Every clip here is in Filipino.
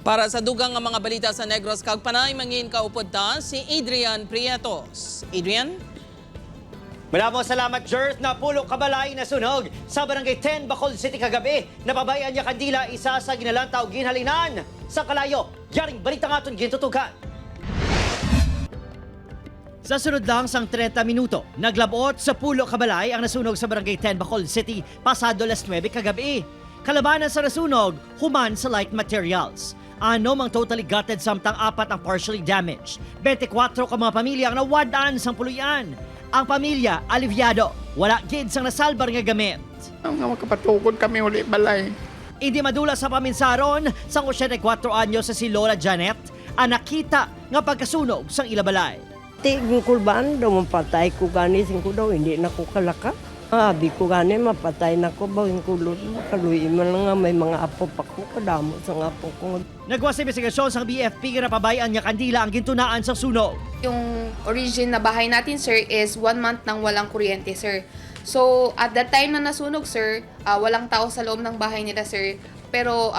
Para sa dugang nga mga balita sa Negros kag panay mangin kaupod ta si Adrian Prietos. Adrian? Maraming salamat, Jerth, na pulo kabalay na sunog sa Barangay 10, Bacol City kagabi. Napabayan niya kandila isa sa ginalantaw ginhalinan sa Kalayo. Yaring balita nga itong gintutukan. Sa sunod lang sang 30 minuto, naglabot sa pulo kabalay ang nasunog sa Barangay 10, Bacol City pasado las 9 kagabi. Kalabanan sa nasunog, human sa light materials. Ano mang totally gutted samtang 4 ang partially damaged. 24 ka mga pamilya ang nawadaan sang puluyan. Ang pamilya, alivyado. Wala gid sang nasalbar nga gamit. Ang mga kapatukod kami uli balay. Hindi madula sa paminsaron sang 84 anyo sa si Lola Janet ang nakita nga pagkasunog sang ilabalay. Ti kulban daw mapatay ko gani sing ko daw hindi na ko kalaka. Abi ko gani mapatay na ko bawin ko kaluy man nga may mga apo pa ko kadamo sa apo ko. Nagwa sa investigasyon sang BFP nga napabayan nga kandila ang gintunaan sa sunog. Yung origin na bahay natin, sir, is 1 month nang walang kuryente, sir. So, at that time na nasunog, sir, walang tao sa loob ng bahay nila, sir. Pero,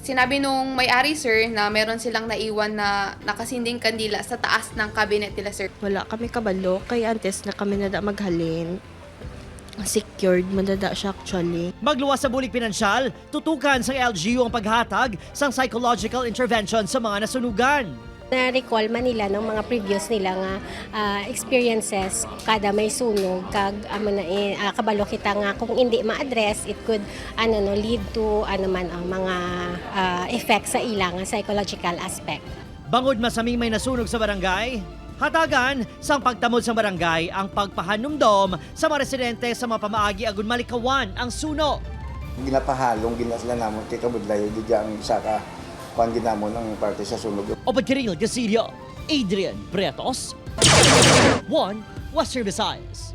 sinabi nung may-ari, sir, na meron silang naiwan na nakasinding kandila sa taas ng cabinet nila, sir. Wala kami kabalo, kay antes na kami nada maghalin. Secured, madada siya actually. Magluwas sa bulig pinansyal, tutukan sa LGU ang paghatag sang psychological intervention sa mga nasunugan. Na-recall man nila ng mga previous nila nga experiences kada may sunog kag kabalo kita nga kung hindi ma-address it could lead to man ang mga effects sa ilang psychological aspect. Bangod masaming may nasunog sa barangay, hatagan sang pagtamod sa barangay ang pagpahanumdom sa mga residente sa mga pamaagi agun malikawan ang suno. Ginapahalong ginasla namon kay kabudlayo di ang saka kuan ginamon ang parte sa sunog. O Kiril Gasilio, Adrian Prietos, 1 Western Visayas.